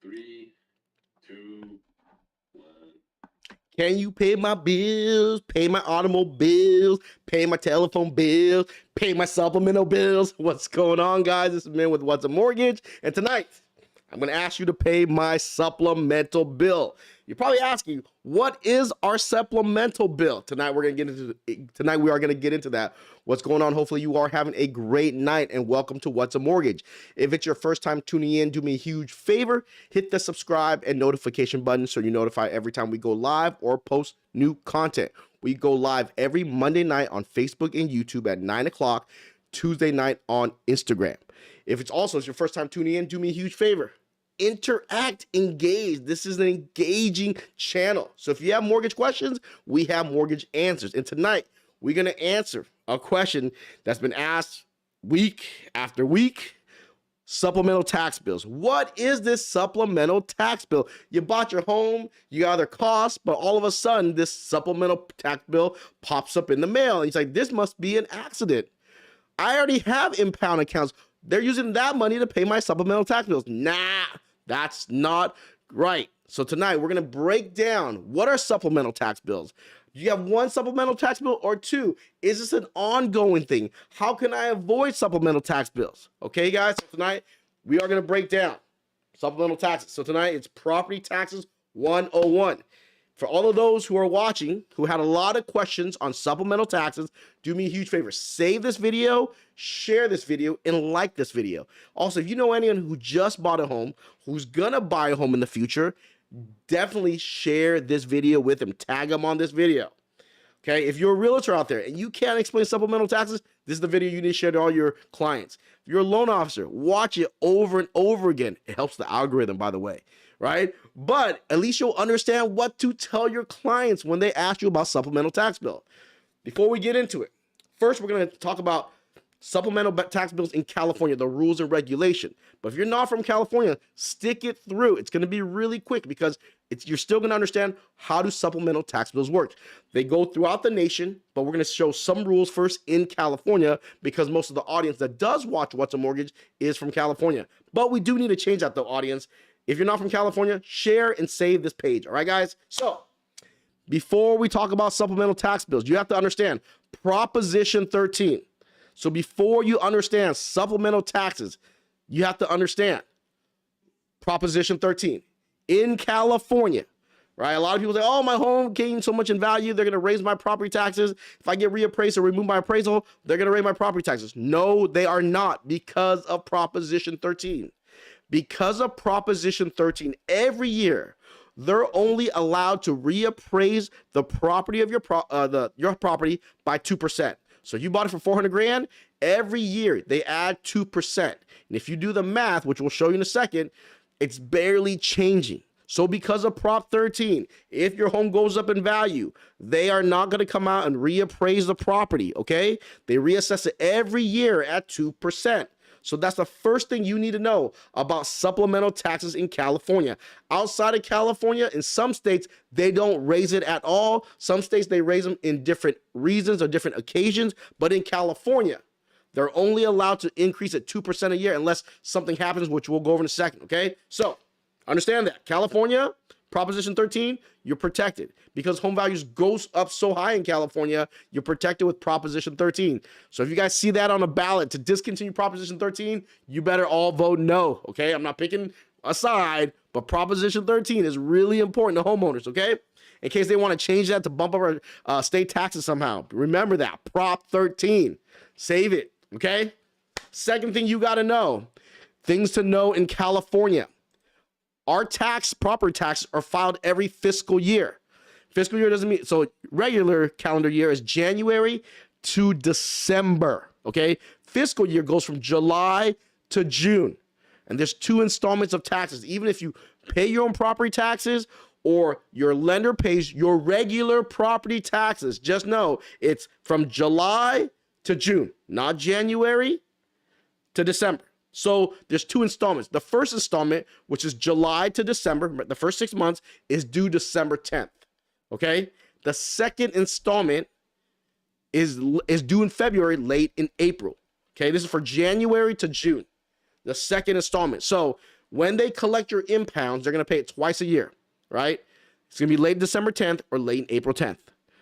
3, 2, 1. Can you pay my bills, pay my automobiles, pay my telephone bills, pay my supplemental bills? What's going on, guys? This is Man with What's a Mortgage, and tonight I'm going to ask you to pay my supplemental bill. You're probably asking, what is our supplemental bill? Tonight we are going to get into that. What's going on? Hopefully you are having a great night, and welcome to What's a Mortgage. If it's your first time tuning in, do me a huge favor, hit the subscribe and notification button so you're notified every time we go live or post new content. We go live every Monday night on Facebook and YouTube at 9 o'clock, Tuesday night on Instagram. If it's your first time tuning in, do me a huge favor. Interact, engage. This is an engaging channel. So if you have mortgage questions, we have mortgage answers. And tonight, we're going to answer a question that's been asked week after week. Supplemental tax bills. What is this supplemental tax bill? You bought your home, you got other costs, but all of a sudden, this supplemental tax bill pops up in the mail. And it's like, this must be an accident. I already have impound accounts. They're using that money to pay my supplemental tax bills. Nah, that's not right. So tonight we're going to break down what are supplemental tax bills. Do you have one supplemental tax bill or two? Is this an ongoing thing? How can I avoid supplemental tax bills? Okay, guys, so tonight we are going to break down supplemental taxes. So tonight it's property taxes 101. For all of those who are watching, who had a lot of questions on supplemental taxes, do me a huge favor. Save this video, share this video, and like this video. Also, if you know anyone who just bought a home, who's gonna buy a home in the future, definitely share this video with them. Tag them on this video. Okay, if you're a realtor out there and you can't explain supplemental taxes, this is the video you need to share to all your clients. If you're a loan officer, watch it over and over again. It helps the algorithm, by the way, right? But at least you'll understand what to tell your clients when they ask you about supplemental tax bill. Before we get into it, first we're going to talk about supplemental tax bills in California, the rules and regulation. But if you're not from California, stick it through. It's going to be really quick because you're still going to understand how do supplemental tax bills work. They go throughout the nation, but we're going to show some rules first in California because most of the audience that does watch What's a Mortgage is from California. But we do need to change that, though, audience. If you're not from California, share and save this page. All right, guys? So before we talk about supplemental tax bills, you have to understand Proposition 13. So before you understand supplemental taxes, you have to understand Proposition 13. In California, right? A lot of people say, oh, my home gained so much in value, they're going to raise my property taxes. If I get reappraised or remove my appraisal, they're going to raise my property taxes. No, they are not, because of Proposition 13. Because of Proposition 13, every year, they're only allowed to reappraise the property of your property by 2%. So if you bought it for 400 grand, every year they add 2%. And if you do the math, which we'll show you in a second, it's barely changing. So because of Prop 13, if your home goes up in value, they are not going to come out and reappraise the property, okay? They reassess it every year at 2%. So that's the first thing you need to know about supplemental taxes in California. Outside of California, in some states, they don't raise it at all. Some states, they raise them in different reasons or different occasions. But in California, they're only allowed to increase it 2% a year unless something happens, which we'll go over in a second, okay? So understand that. California, Proposition 13, you're protected. Because home values goes up so high in California, you're protected with Proposition 13. So if you guys see that on a ballot to discontinue Proposition 13, you better all vote no, okay? I'm not picking a side, but Proposition 13 is really important to homeowners, okay? In case they want to change that to bump up our state taxes somehow. Remember that, Prop 13. Save it, okay? Second thing you got to know, things to know in California. Our property taxes are filed every fiscal year. Fiscal year doesn't mean, so regular calendar year is January to December, okay? Fiscal year goes from July to June. And there's 2 installments of taxes. Even if you pay your own property taxes or your lender pays your regular property taxes, just know it's from July to June, not January to December. So there's 2 installments. The first installment, which is July to December, the first 6 months, is due December 10th, okay? The second installment is due in February, late in April, okay? This is for January to June, the second installment. So when they collect your impounds, they're going to pay it twice a year, right? It's going to be late December 10th or late April 10th.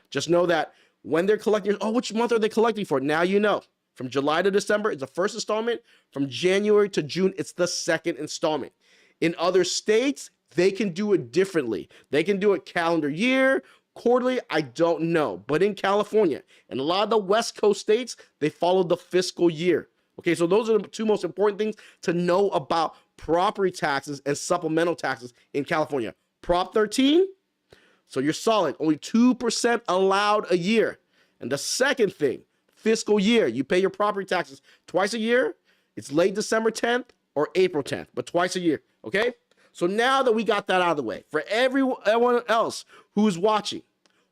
Just know that when they're collecting, oh, which month are they collecting for? Now you know. From July to December, it's the first installment. From January to June, it's the second installment. In other states, they can do it differently. They can do it calendar year, quarterly, I don't know. But in California and a lot of the West Coast states, they follow the fiscal year. Okay, so those are the two most important things to know about property taxes and supplemental taxes in California. Prop 13, so you're solid. Only 2% allowed a year. And the second thing, fiscal year, you pay your property taxes twice a year. It's late December 10th or April 10th, but twice a year, okay? So now that we got that out of the way, for everyone else who's watching,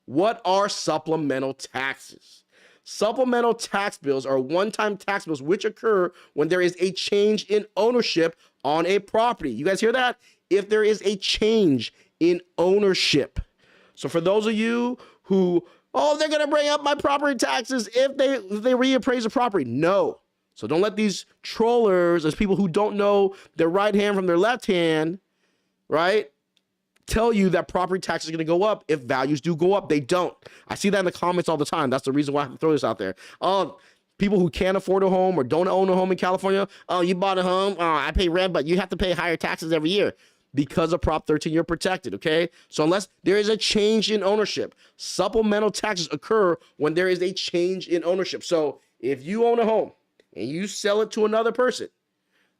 what are supplemental taxes? Supplemental tax bills are one-time tax bills which occur when there is a change in ownership on a property. You guys hear that? If there is a change in ownership. So for those of you who, oh, they're going to bring up my property taxes if they reappraise the property. No. So don't let these trollers, as people who don't know their right hand from their left hand, right, tell you that property taxes are going to go up if values do go up. They don't. I see that in the comments all the time. That's the reason why I have to throw this out there. People who can't afford a home or don't own a home in California, oh, you bought a home, oh, I pay rent, but you have to pay higher taxes every year. Because of Prop 13, you're protected, okay? So unless there is a change in ownership, supplemental taxes occur when there is a change in ownership. So if you own a home and you sell it to another person,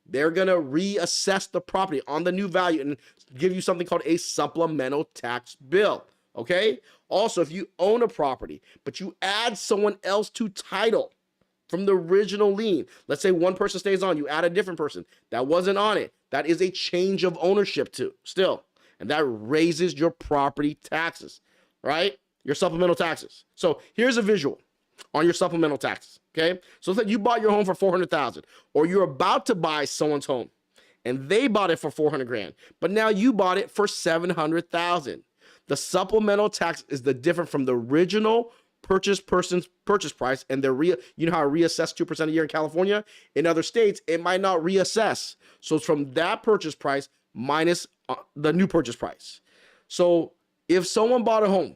they're going to reassess the property on the new value and give you something called a supplemental tax bill, okay? Also, if you own a property, but you add someone else to title from the original lien, let's say one person stays on, you add a different person that wasn't on it, that is a change of ownership too, still, and that raises your property taxes, right? Your supplemental taxes. So here's a visual on your supplemental taxes, okay? So let's say you bought your home for $400,000, or you're about to buy someone's home, and they bought it for $400,000, but now you bought it for $700,000. The supplemental tax is the difference from the original person's purchase price, and you know how I reassess 2% a year in California? In other states, it might not reassess. So it's from that purchase price minus the new purchase price. So if someone bought a home,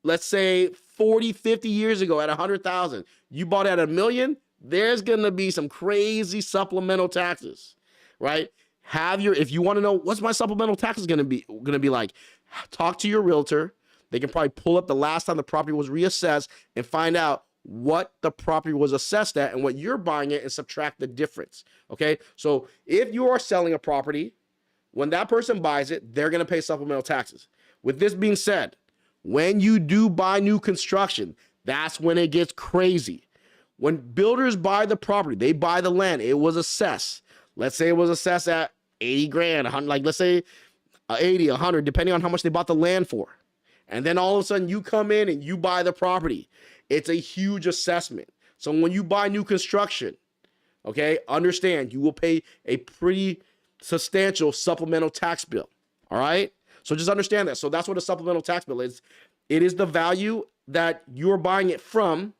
let's say 40, 50 years ago at $100,000, you bought it at $1 million, there's going to be some crazy supplemental taxes, right? If you want to know what's my supplemental taxes going to be like, talk to your realtor. They can probably pull up the last time the property was reassessed and find out what the property was assessed at and what you're buying it and subtract the difference, okay? So if you are selling a property, when that person buys it, they're going to pay supplemental taxes. With this being said, when you do buy new construction, that's when it gets crazy. When builders buy the property, they buy the land, it was assessed. Let's say it was assessed at 80 grand, like let's say 80, 100, depending on how much they bought the land for. And then all of a sudden you come in and you buy the property. It's a huge assessment. So when you buy new construction, okay, understand you will pay a pretty substantial supplemental tax bill. All right. So just understand that. So that's what a supplemental tax bill is. It is the value that you're buying it from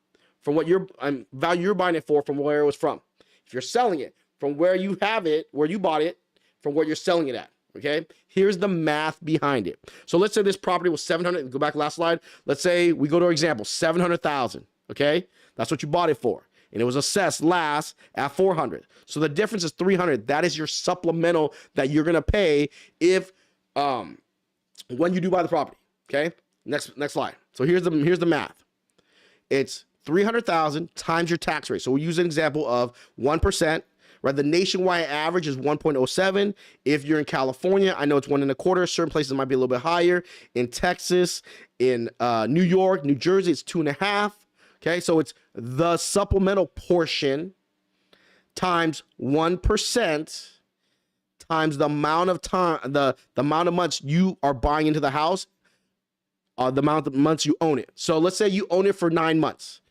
what value you're buying it for from where it was from. If you're selling it from where you have it, where you bought it, from where you're selling it at. Okay, here's the math behind it. So let's say this property was 700. Go back to last slide. Let's say we go to our example, 700,000. Okay, that's what you bought it for, and it was assessed last at 400. So the difference is 300. That is your supplemental that you're gonna pay if when you do buy the property. Okay, next slide. So here's the math. It's 300,000 times your tax rate. So we'll use an example of 1%. Right, the nationwide average is 1.07. If you're in California, I know it's 1.25. Certain places might be a little bit higher. In Texas, in New York, New Jersey, it's 2.5. Okay, so it's the supplemental portion times 1% times the amount of time, the amount of months you are buying into the house, the amount of months you own it. So let's say you own it for 9 months.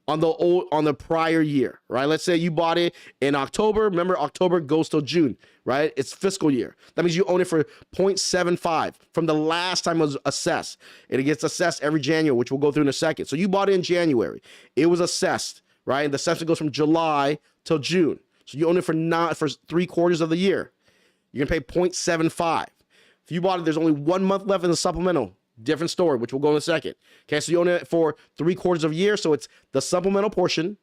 On the prior year, right? Let's say you bought it in October. Remember, October goes till June, right? It's fiscal year. That means you own it for 0.75 from the last time it was assessed. And it gets assessed every January, which we'll go through in a second. So you bought it in January. It was assessed, right? And the assessment goes from July till June. So you own it for 3/4 of the year. you're going to pay 0.75. If you bought it, there's only 1 month left in the supplemental. Different story, which we'll go in a second. Okay, so you own it for 3/4 of a year. So it's the supplemental portion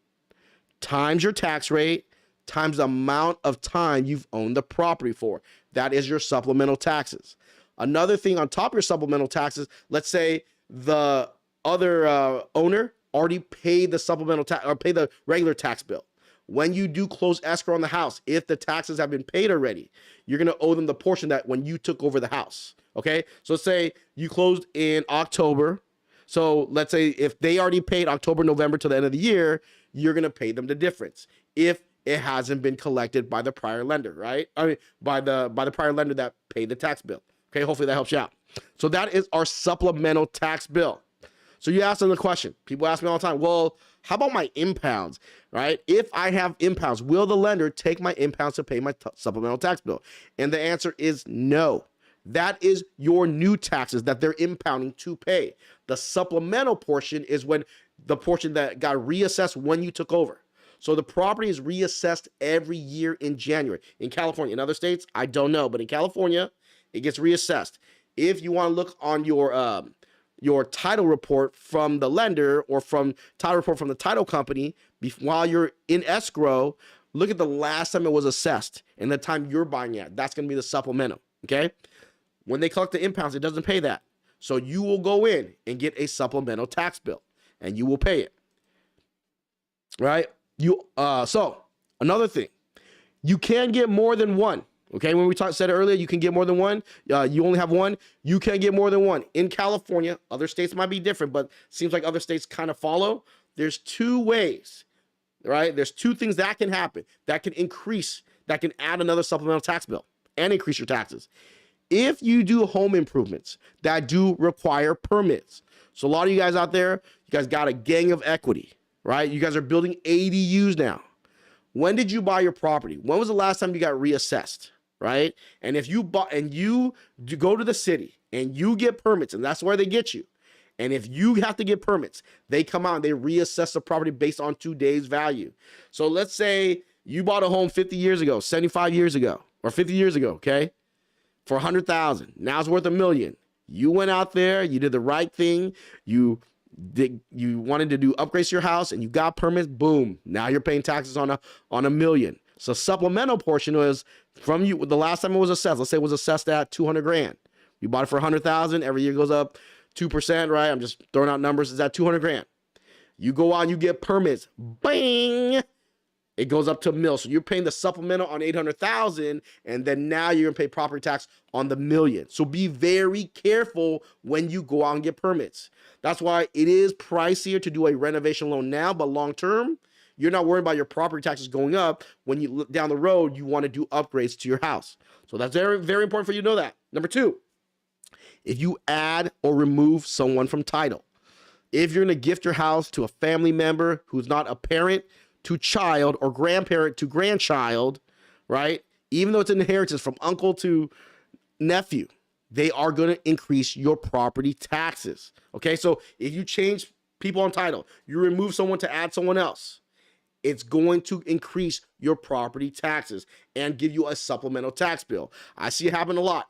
times your tax rate times the amount of time you've owned the property for. That is your supplemental taxes. Another thing on top of your supplemental taxes, let's say the other owner already paid the supplemental tax or paid the regular tax bill. When you do close escrow on the house, if the taxes have been paid already, you're going to owe them the portion that when you took over the house. Okay, so let's say you closed in October. So let's say if they already paid October, November to the end of the year, you're going to pay them the difference if it hasn't been collected by the prior lender, right? I mean, by the prior lender that paid the tax bill. Okay, hopefully that helps you out. So that is our supplemental tax bill. So you ask them the question. People ask me all the time, well, how about my impounds, right? If I have impounds, will the lender take my impounds to pay my supplemental tax bill? And the answer is no. That is your new taxes that they're impounding to pay. The supplemental portion is when the portion that got reassessed when you took over. So the property is reassessed every year in January. In California, in other states, I don't know, but in California, it gets reassessed. If you want to look on your title report from the lender or from title report from the title company while you're in escrow, look at the last time it was assessed and the time you're buying it. That's going to be the supplemental, okay? When they collect the impounds, it doesn't pay that. So you will go in and get a supplemental tax bill and you will pay it, right? So another thing, you can get more than one. Okay, when we said it earlier, you can get more than one. You only have one. You can get more than one. In California, other states might be different, but seems like other states kind of follow. There's two ways, right? There's two things that can happen that can add another supplemental tax bill and increase your taxes. If you do home improvements that do require permits. So a lot of you guys out there, you guys got a gang of equity, right? You guys are building ADUs now. When did you buy your property? When was the last time you got reassessed? Right? And if you bought and you go to the city and you get permits, and that's where they get you. And if you have to get permits, they come out and they reassess the property based on today's value. So let's say you bought a home 50 years ago, 75 years ago, or 50 years ago, okay? For $100,000. Now it's worth $1 million. You went out there, you did the right thing, you wanted to do upgrades to your house and you got permits, boom. Now you're paying taxes on $1 million. So supplemental portion was from you. The last time it was assessed, let's say it was assessed at $200,000. You bought it for $100,000. Every year goes up 2%, right? I'm just throwing out numbers. It's at $200,000. You go out and you get permits. Bang! It goes up to $1 million. So you're paying the supplemental on $800,000, and then now you're gonna pay property tax on the $1 million. So be very careful when you go out and get permits. That's why it is pricier to do a renovation loan now, but long term, you're not worried about your property taxes going up when you look down the road, you want to do upgrades to your house. So that's very, very important for you to know that. Number two, if you add or remove someone from title, if you're going to gift your house to a family member who's not a parent to child or grandparent to grandchild, right? Even though it's an inheritance from uncle to nephew, they are going to increase your property taxes. Okay, so if you change people on title, you remove someone to add someone else, it's going to increase your property taxes and give you a supplemental tax bill. I see it happen a lot.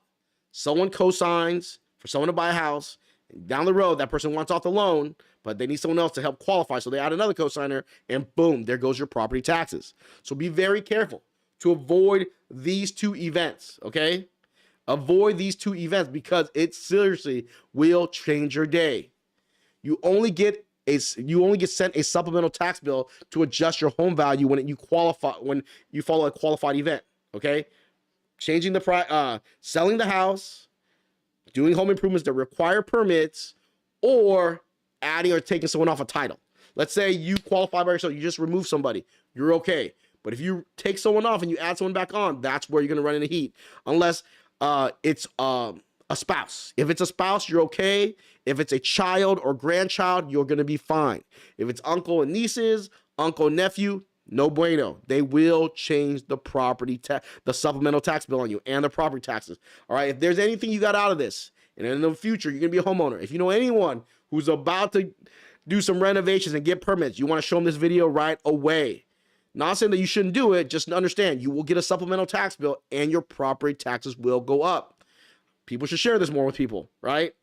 Someone co-signs for someone to buy a house. And down the road, that person wants off the loan, but they need someone else to help qualify. So they add another co-signer and boom, there goes your property taxes. So be very careful to avoid these two events, okay? Avoid these two events because it seriously will change your day. You only get sent a supplemental tax bill to adjust your home value when you follow a qualified event. Okay, changing the price, selling the house, doing home improvements that require permits, or adding or taking someone off a title. Let's say you qualify by yourself, you just remove somebody, you're okay. But if you take someone off and you add someone back on, that's where you're gonna run into heat. Unless it's a spouse. If it's a spouse, you're okay. If it's a child or grandchild, you're going to be fine. If it's uncle and nieces, uncle and nephew, no bueno. They will change the the supplemental tax bill on you and the property taxes. All right. If there's anything you got out of this, and in the future, you're going to be a homeowner. If you know anyone who's about to do some renovations and get permits, you want to show them this video right away. Not saying that you shouldn't do it, just understand you will get a supplemental tax bill and your property taxes will go up. People should share this more with people, right?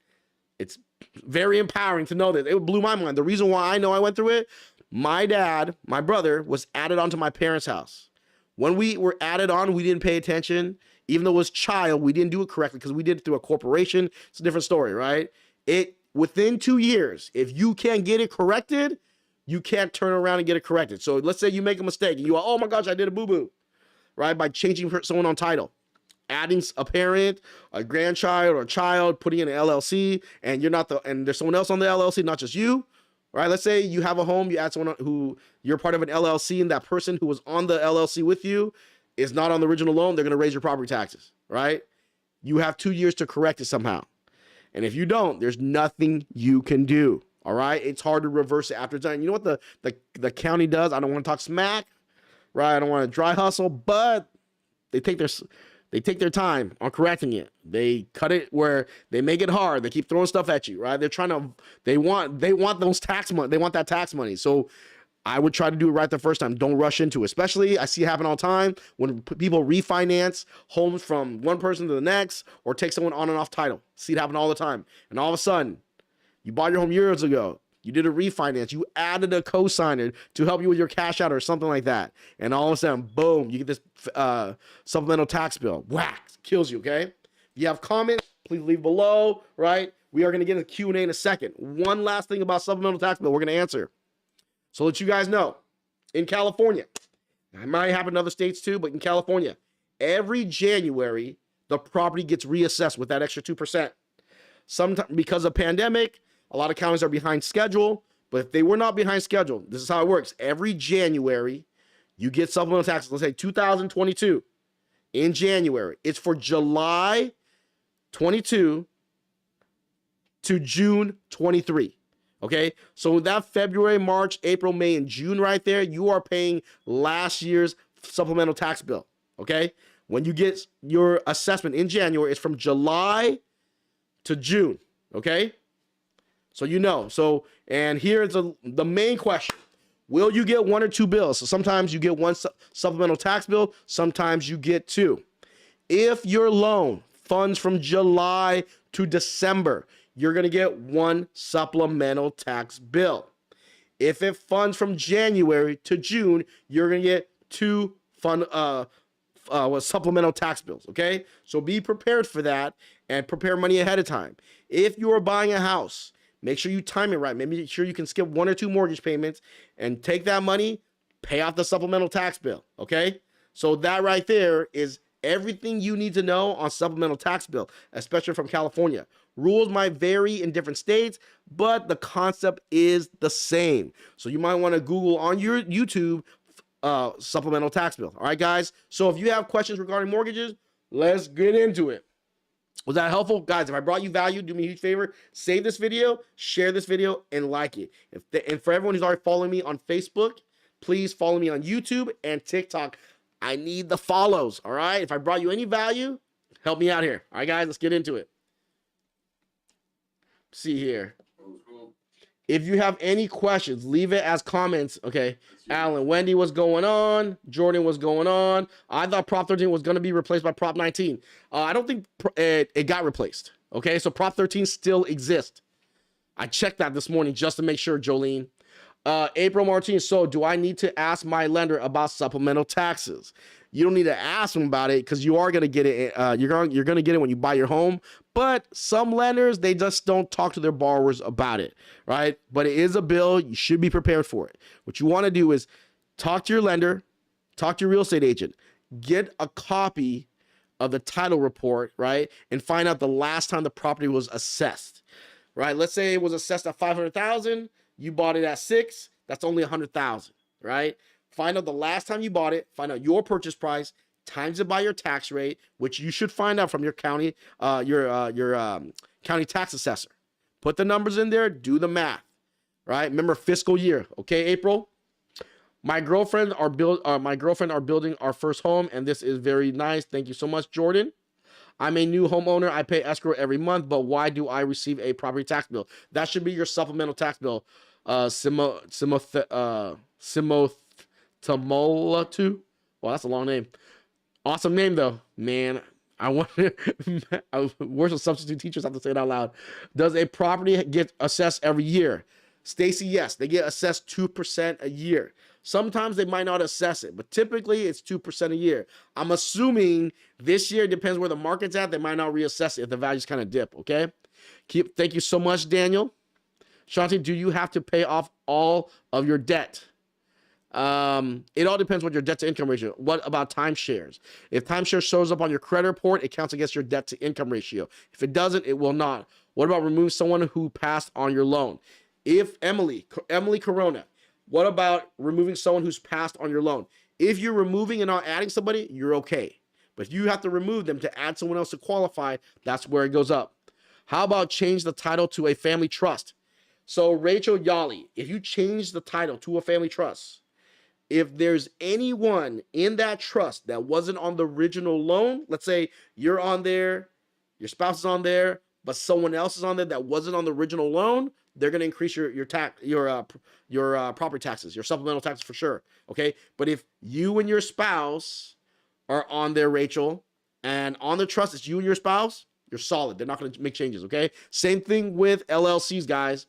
It's very empowering to know that. It blew my mind. The reason why I know I went through it, my dad, my brother, was added onto my parents' house. When we were added on, we didn't pay attention. Even though it was child, we didn't do it correctly because we did it through a corporation. It's a different story, right? Within 2 years, if you can't get it corrected, you can't turn around and get it corrected. So let's say you make a mistake and you are, oh my gosh, I did a boo-boo, right? By changing someone on title. Adding a parent, a grandchild, or a child, putting in an LLC, and there's someone else on the LLC, not just you, right? Let's say you have a home, you add someone who you're part of an LLC, and that person who was on the LLC with you is not on the original loan. They're going to raise your property taxes, right? You have 2 years to correct it somehow, and if you don't, there's nothing you can do. All right, it's hard to reverse it after it's done. You know what the county does? I don't want to talk smack, right? I don't want to dry hustle, but they take their time on correcting it. They cut it where they make it hard. They keep throwing stuff at you, right? They want those tax money. They want that tax money. So I would try to do it right the first time. Don't rush into it. Especially, I see it happen all the time when people refinance homes from one person to the next or take someone on and off title. See it happen all the time. And all of a sudden, you bought your home years ago. You did a refinance. You added a co-signer to help you with your cash out or something like that. And all of a sudden, boom, you get this supplemental tax bill. Whack, kills you, okay? If you have comments, please leave below, right? We are going to get into Q&A in a second. One last thing about supplemental tax bill we're going to answer. So let you guys know, in California, it might happen in other states too, but in California, every January, the property gets reassessed with that extra 2%. Sometimes, because of pandemic, a lot of counties are behind schedule, but if they were not behind schedule, this is how it works. Every January, you get supplemental taxes. Let's say 2022 in January. It's for July 22 to June 23. Okay, so that February, March, April, May, and June right there, you are paying last year's supplemental tax bill. Okay, when you get your assessment in January, it's from July to June. Okay. So you know. So, and here's the main question. Will you get one or two bills? So sometimes you get one supplemental tax bill. Sometimes you get two. If your loan funds from July to December, you're going to get one supplemental tax bill. If it funds from January to June, you're going to get two supplemental tax bills. Okay. So be prepared for that and prepare money ahead of time. If you are buying a house, make sure you time it right. Make sure you can skip one or two mortgage payments and take that money, pay off the supplemental tax bill, okay? So that right there is everything you need to know on supplemental tax bill, especially from California. Rules might vary in different states, but the concept is the same. So you might want to Google on your YouTube supplemental tax bill. All right, guys? So if you have questions regarding mortgages, let's get into it. Was that helpful? Guys, if I brought you value, do me a huge favor. Save this video, share this video, and like it. And for everyone who's already following me on Facebook, please follow me on YouTube and TikTok. I need the follows, all right? If I brought you any value, help me out here. All right, guys, let's get into it. See here. If you have any questions, leave it as comments, okay? Alan, Wendy, what's going on? Jordan, what's going on? I thought Prop 13 was going to be replaced by Prop 19. I don't think it got replaced, okay? So Prop 13 still exists. I checked that this morning just to make sure, Jolene. April Martinez, so do I need to ask my lender about supplemental taxes? You don't need to ask them about it because you are going to get it. You're going to get it when you buy your home. But some lenders, they just don't talk to their borrowers about it, right? But it is a bill. You should be prepared for it. What you want to do is talk to your lender, talk to your real estate agent, get a copy of the title report, right? And find out the last time the property was assessed, right? Let's say it was assessed at $500,000. You bought it at $6,000. That's only $100,000, right? Find out the last time you bought it, find out your purchase price, times it by your tax rate, which you should find out from your county, county tax assessor. Put the numbers in there, do the math, right? Remember fiscal year, okay, April? My girlfriend are building our first home, and this is very nice. Thank you so much, Jordan. I'm a new homeowner. I pay escrow every month, but why do I receive a property tax bill? That should be your supplemental tax bill. Tumultu. Well, that's a long name. Awesome name though, man. I want worse of substitute teachers have to say it out loud. Does a property get assessed every year? Stacy, yes, they get assessed 2% a year. Sometimes they might not assess it, but typically it's 2% a year. I'm assuming this year, depends where the market's at, they might not reassess it if the values kind of dip, okay? Thank you so much, Daniel. Shanti, do you have to pay off all of your debt? It all depends what your debt to income ratio. What about timeshares? If timeshare shows up on your credit report, it counts against your debt to income ratio. If it doesn't, it will not. What about remove someone who passed on your loan? If Emily Corona, what about removing someone who's passed on your loan? If you're removing and not adding somebody, you're okay. But if you have to remove them to add someone else to qualify, that's where it goes up. How about change the title to a family trust? So Rachel Yali, if you change the title to a family trust, if there's anyone in that trust that wasn't on the original loan, let's say you're on there, your spouse is on there, but someone else is on there that wasn't on the original loan, they're going to increase your property taxes, your supplemental taxes for sure. Okay. But if you and your spouse are on there, Rachel, and on the trust, it's you and your spouse, you're solid. They're not going to make changes. Okay. Same thing with LLCs, guys.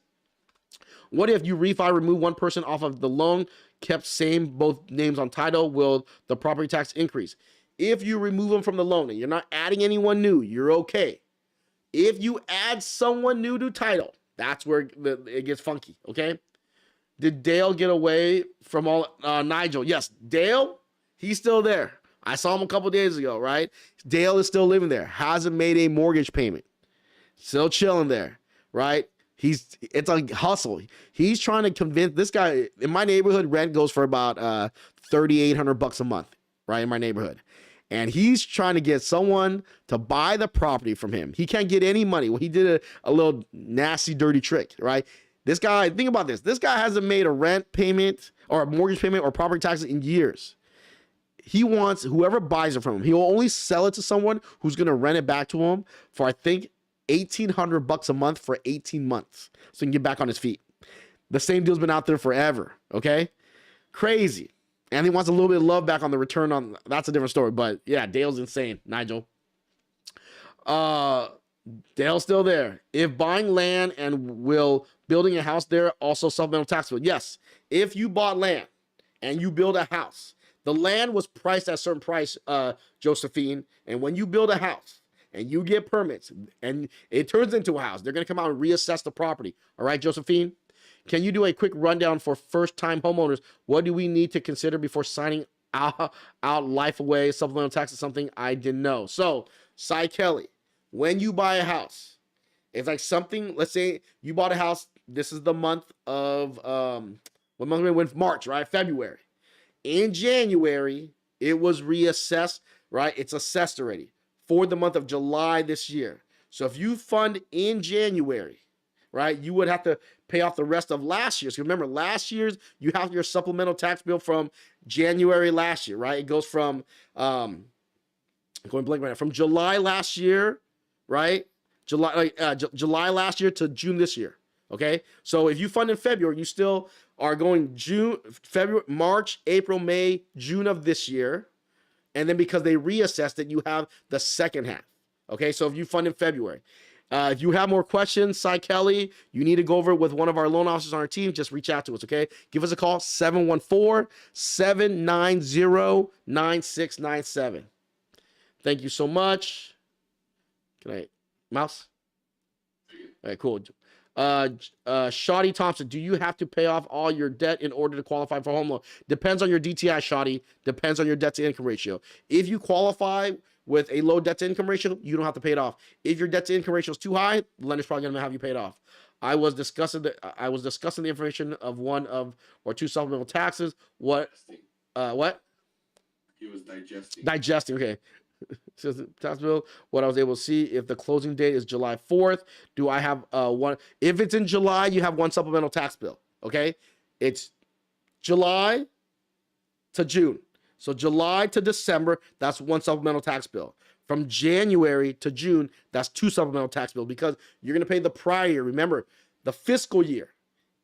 What if you refi, remove one person off of the loan, kept same both names on title? Will the property tax increase? If you remove them from the loan and you're not adding anyone new, you're okay. If you add someone new to title, that's where it gets funky, okay? Did Dale get away from all Nigel? Yes, Dale, he's still there. I saw him a couple days ago, right? Dale is still living there, hasn't made a mortgage payment, still chilling there, right? It's a hustle. He's trying to convince this guy. In my neighborhood, rent goes for about $3,800 a month, right? In my neighborhood. And he's trying to get someone to buy the property from him. He can't get any money. Well, he did a little nasty, dirty trick, right? This guy, think about this. This guy hasn't made a rent payment or a mortgage payment or property taxes in years. He wants whoever buys it from him. He will only sell it to someone who's going to rent it back to him for, I think, $1,800 a month for 18 months so he can get back on his feet. The same deal's been out there forever, okay? Crazy. And he wants a little bit of love back on the return on, that's a different story. But yeah, Dale's insane, Nigel. Dale's still there. If buying land and building a house there, also supplemental tax bill. Yes, if you bought land and you build a house, the land was priced at a certain price, Josephine, and when you build a house, and you get permits, and it turns into a house, they're going to come out and reassess the property. All right, Josephine? Can you do a quick rundown for first-time homeowners? What do we need to consider before signing out life away? Supplemental tax is something I didn't know. So, Cy Kelly, when you buy a house, it's like something, let's say you bought a house, this is the month of, what month we went? March, right? February. In January, it was reassessed, right? It's assessed already for the month of July this year. So if you fund in January, right, you would have to pay off the rest of last year's. Remember, last year's, you have your supplemental tax bill from January last year, right? It goes from, I'm going blank right now, from July last year, right? July last year to June this year, okay? So if you fund in February, you still are going June, February, March, April, May, June of this year. And then because they reassessed it, you have the second half. Okay, so if you fund in February. If you have more questions, Cy Kelly, you need to go over it with one of our loan officers on our team, just reach out to us, okay? Give us a call, 714-790-9697. Thank you so much. Can I, mouse? All right, cool. Shoddy Thompson, do you have to pay off all your debt in order to qualify for home loan? Depends on your DTI, Shoddy. Depends on your debt to income ratio. If you qualify with a low debt to income ratio, you don't have to pay it off. If your debt to income ratio is too high, the lender's probably going to have you pay it off. I was discussing the information of one of or two supplemental taxes. What? He was digesting. Digesting. Okay. Says the tax bill. What I was able to see, if the closing date is July 4th, do I have one? If it's in July, you have one supplemental tax bill. Okay, it's July to June. So July to December, that's one supplemental tax bill. From January to June, that's two supplemental tax bills because you're going to pay the prior year. Remember, the fiscal year.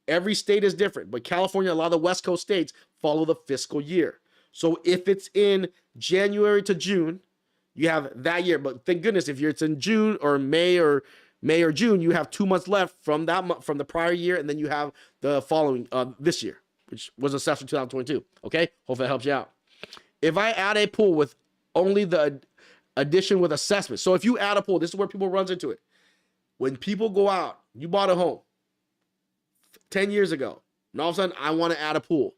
Every state is different, but California, a lot of the West Coast states follow the fiscal year. So if it's in January to June, you have that year. But thank goodness, if it's in June or May or June, you have 2 months left from that month, from the prior year, and then you have the following this year, which was assessed for 2022. Okay, hope that helps you out. If I add a pool with only the addition with assessment, so if you add a pool, this is where people runs into it. When people go out, you bought a home 10 years ago, and all of a sudden I want to add a pool.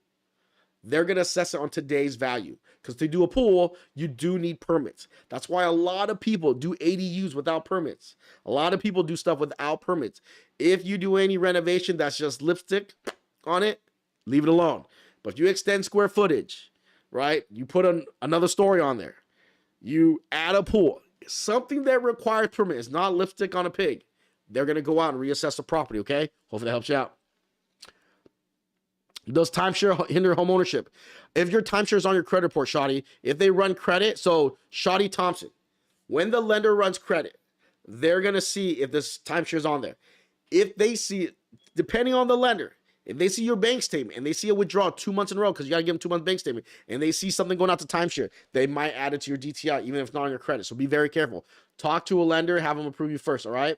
They're going to assess it on today's value, because to do a pool, you do need permits. That's why a lot of people do ADUs without permits. A lot of people do stuff without permits. If you do any renovation that's just lipstick on it, leave it alone. But if you extend square footage, right, you put another story on there, you add a pool, something that requires permit, is not lipstick on a pig, they're going to go out and reassess the property, okay? Hopefully that helps you out. Does timeshare hinder home ownership? If your timeshare is on your credit report, Shotty, if they run credit, so Shotty Thompson, when the lender runs credit, they're going to see if this timeshare is on there. If they see, depending on the lender, if they see your bank statement and they see a withdrawal 2 months in a row, because you got to give them 2 months bank statement, and they see something going out to timeshare, they might add it to your DTI, even if it's not on your credit. So be very careful. Talk to a lender, have them approve you first, all right?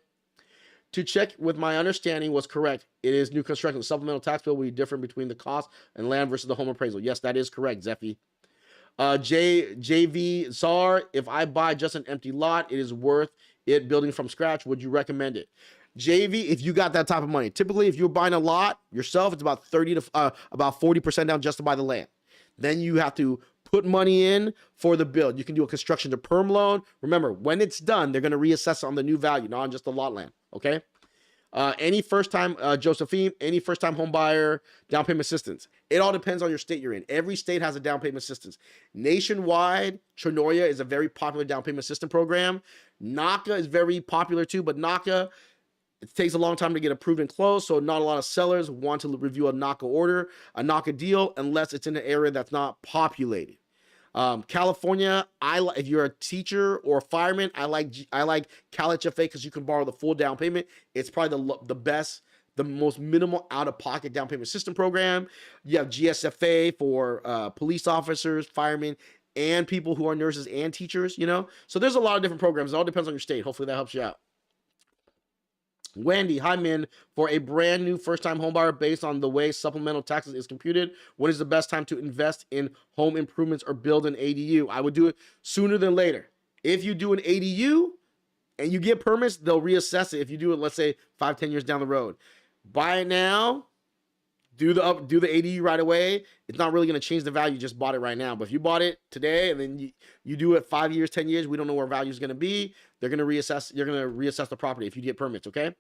To check with my understanding was correct, it is new construction. The supplemental tax bill will be different between the cost and land versus the home appraisal. Yes, that is correct, Zeffy. JV Czar, if I buy just an empty lot, it is worth it building from scratch. Would you recommend it? JV, if you got that type of money, typically if you're buying a lot yourself, it's about 40% down just to buy the land. Then you have to put money in for the build. You can do a construction to perm loan. Remember, when it's done, they're going to reassess on the new value, not on just the lot land. Okay. Any first-time Josephine, any first-time home buyer down payment assistance. It all depends on your state you're in. Every state has a down payment assistance. Nationwide, Trinoya is a very popular down payment assistance program. NACA is very popular too, but NACA, it takes a long time to get approved and closed, so not a lot of sellers want to review a NACA order, a NACA deal, unless it's in an area that's not populated. California, if you're a teacher or a fireman, I like CalHFA because you can borrow the full down payment. It's probably the best, the most minimal out-of-pocket down payment system program. You have GSFA for police officers, firemen, and people who are nurses and teachers, you know? So there's a lot of different programs. It all depends on your state. Hopefully that helps you out. Wendy, hi, Min. For a brand new first-time homebuyer, based on the way supplemental taxes is computed, when is the best time to invest in home improvements or build an ADU? I would do it sooner than later. If you do an ADU and you get permits, they'll reassess it. If you do it, let's say 5-10 years down the road, buy it now, do the ADU right away. It's not really going to change the value. You just bought it right now. But if you bought it today and then you do it 5 years, 10 years, we don't know where value is going to be. They're going to reassess. You're going to reassess the property if you get permits. Okay. If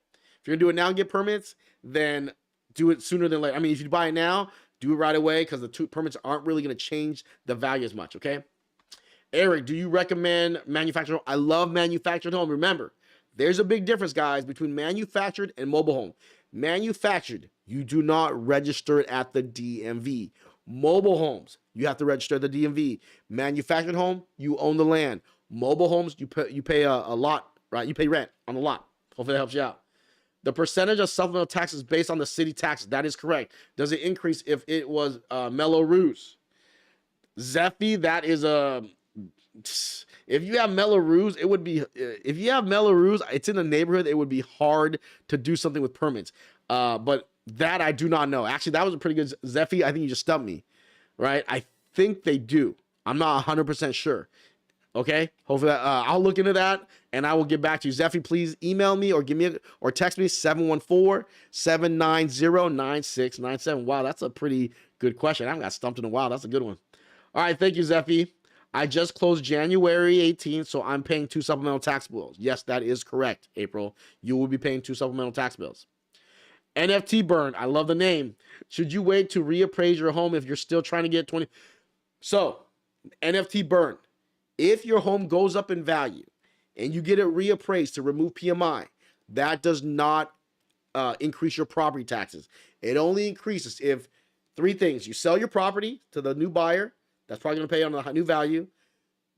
you're going to do it now and get permits, then do it sooner than later. I mean, if you buy it now, do it right away, because the permits aren't really going to change the value as much. Okay. Eric, do you recommend manufactured home? I love manufactured home. Remember, there's a big difference, guys, between manufactured and mobile home. Manufactured, you do not register it at the DMV. Mobile homes, you have to register the DMV. Manufactured home, you own the land. Mobile homes, you pay a lot, right? You pay rent on the lot. Hopefully that helps you out. The percentage of supplemental taxes based on the city taxes. That is correct. Does it increase if it was Melrose? Zeffy, that is a... If you have Melrose, it would be... If you have Melrose, it's in the neighborhood, it would be hard to do something with permits. But that I do not know. Actually, that was a pretty good... Zeffy, I think you just stumped me, right? I think they do. I'm not 100% sure. Okay, hopefully I'll look into that and I will get back to you. Zeffy, please email me or text me 714-790-9697. Wow, that's a pretty good question. I haven't got stumped in a while. That's a good one. All right, thank you, Zeffy. I just closed January 18th, so I'm paying 2 supplemental tax bills. Yes, that is correct, April. You will be paying 2 supplemental tax bills. NFT burn. I love the name. Should you wait to reappraise your home if you're still trying to get 20? So, NFT burn. If your home goes up in value and you get it reappraised to remove PMI, that does not increase your property taxes. It only increases if 3 things. You sell your property to the new buyer. That's probably going to pay on the new value.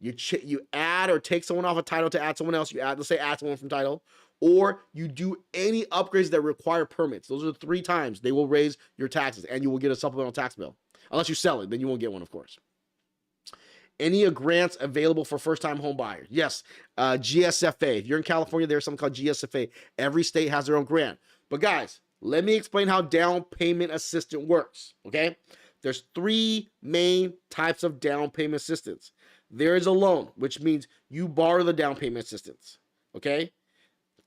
You add or take someone off a title to add someone else. You add, let's say, add someone from title. Or you do any upgrades that require permits. Those are the 3 times they will raise your taxes and you will get a supplemental tax bill. Unless you sell it, then you won't get one, of course. Any grants available for first-time home buyers? Yes, GSFA. If you're in California, there's something called GSFA. Every state has their own grant. But guys, let me explain how down payment assistance works, okay? There's 3 main types of down payment assistance. There is a loan, which means you borrow the down payment assistance, okay?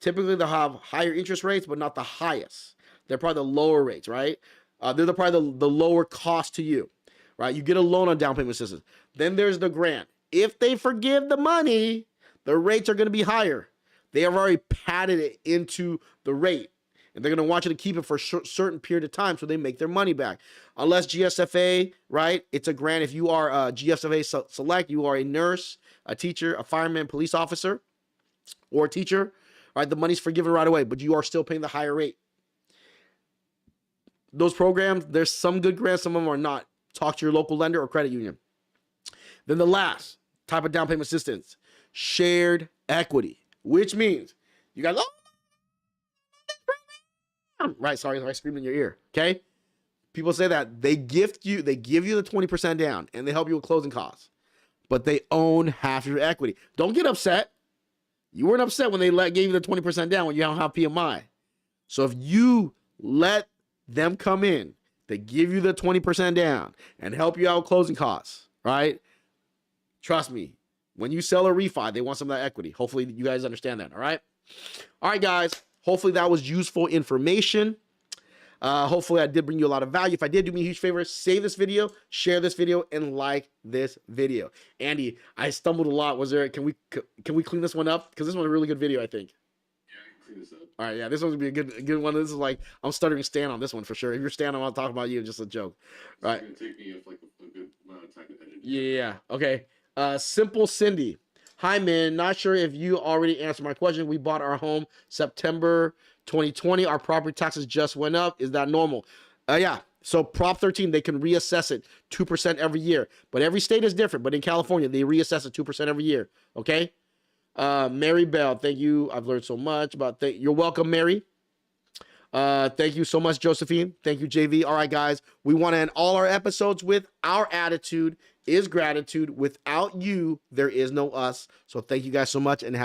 Typically, they'll have higher interest rates, but not the highest. They're probably the lower rates, right? They're probably the lower cost to you, right? You get a loan on down payment assistance. Then there's the grant. If they forgive the money, the rates are going to be higher. They have already padded it into the rate. And they're going to want you to keep it for a certain period of time so they make their money back. Unless GSFA, right? It's a grant. If you are a GSFA select, you are a nurse, a teacher, a fireman, police officer, or a teacher, right? The money's forgiven right away, but you are still paying the higher rate. Those programs, there's some good grants, some of them are not. Talk to your local lender or credit union. Then the last type of down payment assistance, shared equity, which means you guys, right? Sorry, I screamed in your ear. Okay. People say that they give you the 20% down and they help you with closing costs, but they own half your equity. Don't get upset. You weren't upset when they gave you the 20% down when you don't have PMI. So if you let them come in, they give you the 20% down and help you out with closing costs, right? Trust me, when you sell a refi, they want some of that equity. Hopefully you guys understand that, all right? All right, guys. Hopefully that was useful information. Hopefully I did bring you a lot of value. If I did, do me a huge favor, save this video, share this video, and like this video. Andy, I stumbled a lot. Can we clean this one up? Because this one's a really good video, I think. Yeah, I can clean this up. All right, yeah, this one's gonna be a good one. This is like, I'm stuttering Stan on this one for sure. If you're Stan, I'm not talking about you, just a joke. All right. It's gonna take me like a good amount of time to edit. Yeah. Okay. Simple Cindy. Hi, man. Not sure if you already answered my question. We bought our home September 2020. Our property taxes just went up. Is that normal? Yeah. So Prop 13, they can reassess it 2% every year. But every state is different. But in California, they reassess it 2% every year. Okay. Mary Bell, thank you. I've learned so much about you're welcome, Mary. Thank you so much, Josephine. Thank you, JV. All right, guys. We want to end all our episodes with our attitude is gratitude. Without you, there is no us. So thank you guys so much and have